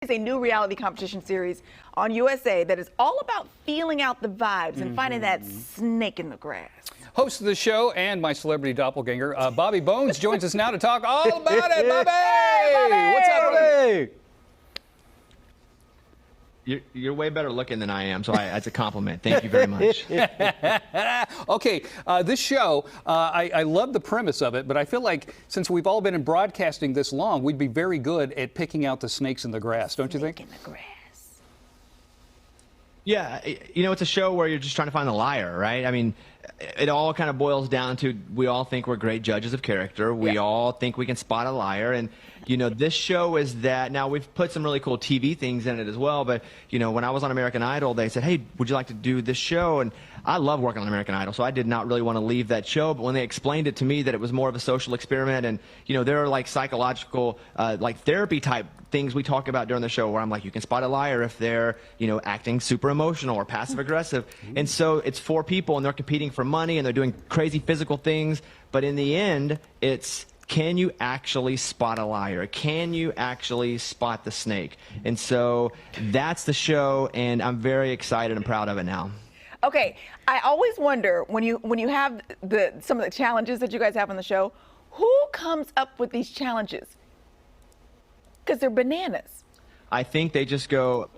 It's a new reality competition series on USA that is all about feeling out the vibes and finding that snake in the grass. Host of the show and my celebrity doppelganger, Bobby Bones, joins us now to talk all about it. Bobby! Hey, Bobby! What's up, Bobby? You're way better looking than I am, so that's a compliment. Thank you very much. Okay, this show, I love the premise of it, but I feel like since we've all been in broadcasting this long, we'd be very good at picking out the snakes in the grass, don't you think? Snake in the grass. Yeah, it's a show where you're just trying to find the liar, right? I mean, it all kind of boils down to we all think we're great judges of character. We all think we can spot a liar. And, this show is that. Now, we've put some really cool TV things in it as well. But, when I was on American Idol, they said, hey, would you like to do this show? And I love working on American Idol, so I did not really want to leave that show. But when they explained it to me that it was more of a social experiment and, there are like psychological, like therapy type things we talk about during the show where I'm like, you can spot a liar if they're, acting super emotional or passive aggressive. And so it's 4 people and they're competing for money and they're doing crazy physical things. But in the end, it's, can you actually spot a liar? Can you actually spot the snake? And so that's the show, and I'm very excited and proud of it now. Okay, I always wonder when you have some of the challenges that you guys have on the show, who comes up with these challenges? Because they're bananas. I think they just go,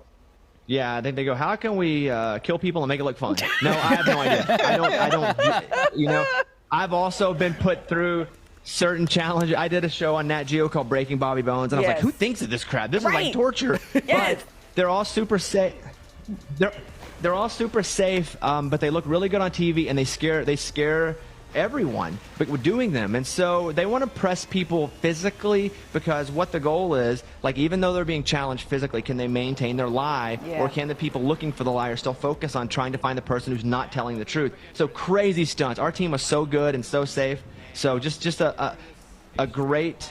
yeah, they go, how can we kill people and make it look fun? No, I have no idea. I don't, I've also been put through certain challenges. I did a show on Nat Geo called Breaking Bobby Bones, and I was like, who thinks of this crap? This is like torture. Yes. But they're all super safe. They're all super safe, but they look really good on TV, and they scare everyone but with doing them. And so they want to press people physically, because what the goal is, like, even though they're being challenged physically, can they maintain their lie? Or can the people looking for the liar still focus on trying to find the person who's not telling the truth? So crazy stunts. Our team was so good and so safe. So just a great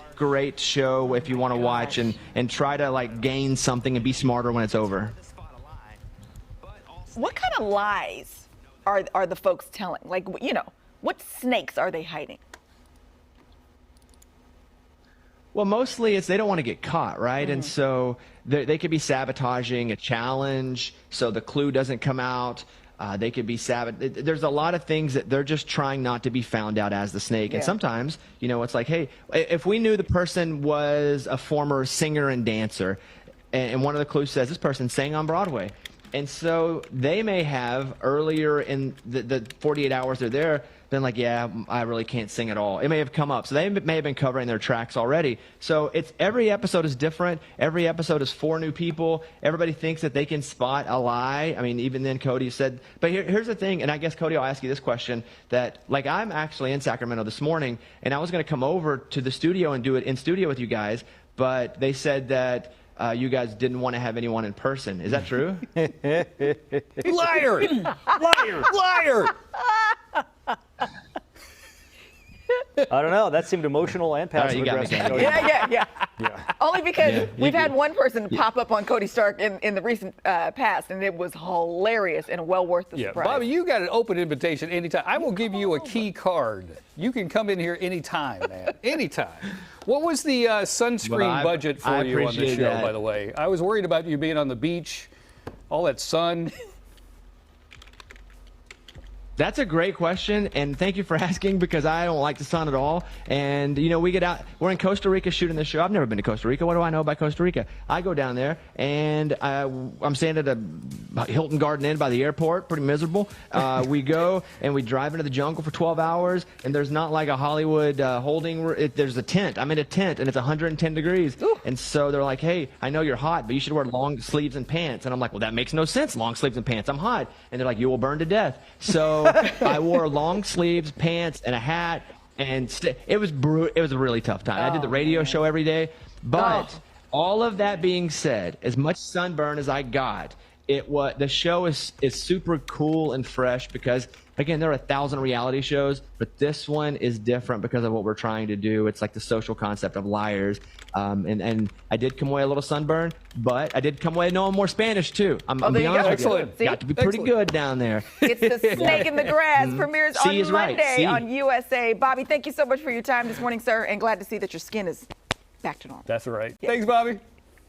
show if you want to watch and try to like gain something and be smarter when it's over. What kind of lies are the folks telling? Like, what snakes are they hiding? Well, mostly it's they don't want to get caught, right? And so they could be sabotaging a challenge so the clue doesn't come out. They could be there's a lot of things that they're just trying not to be found out as the snake. And sometimes, it's like, hey, if we knew the person was a former singer and dancer, and one of the clues says this person sang on Broadway. And so they may have earlier in the 48 hours they're there been like, yeah, I really can't sing at all. It may have come up. So they may have been covering their tracks already. So every episode is different. Every episode is 4 new people. Everybody thinks that they can spot a lie. I mean, even then Cody said, but here's the thing, and I guess, Cody, I'll ask you this question, that like I'm actually in Sacramento this morning, and I was going to come over to the studio and do it in studio with you guys, but they said that you guys didn't want to have anyone in person. Is that true? Liar! Liar! Liar! I don't know. That seemed emotional and passive aggressive. Yeah. Only because we've had one person pop up on Cody Stark in the recent past, and it was hilarious and well worth the surprise. Bobby, you got an open invitation anytime. I will give you a key card. You can come in here anytime, man. Anytime. What was the sunscreen budget for you on the show, by the way? I was worried about you being on the beach, all that sun. That's a great question, and thank you for asking, because I don't like the sun at all. And, we get out. We're in Costa Rica shooting this show. I've never been to Costa Rica. What do I know about Costa Rica? I go down there, and I'm staying at a Hilton Garden Inn by the airport, pretty miserable. We go, and we drive into the jungle for 12 hours, and there's not like a Hollywood there's a tent. I'm in a tent, and it's 110 degrees. Ooh. And so they're like, hey, I know you're hot, but you should wear long sleeves and pants. And I'm like, well, that makes no sense, long sleeves and pants. I'm hot. And they're like, you will burn to death. So I wore long sleeves, pants, and a hat, and it was brutal. It was a really tough time. I did the radio show every day, but all of that being said, as much sunburn as I got, the show is super cool and fresh because, again, there are 1,000 reality shows, but this one is different because of what we're trying to do. It's like the social concept of liars. And I did come away a little sunburned, but I did come away knowing more Spanish too. I'm be honest with you. Got to be pretty good down there. It's the Snake in the Grass. Premieres on Monday on USA. Bobby, thank you so much for your time this morning, sir, and glad to see that your skin is back to normal. That's right. Thanks, Bobby.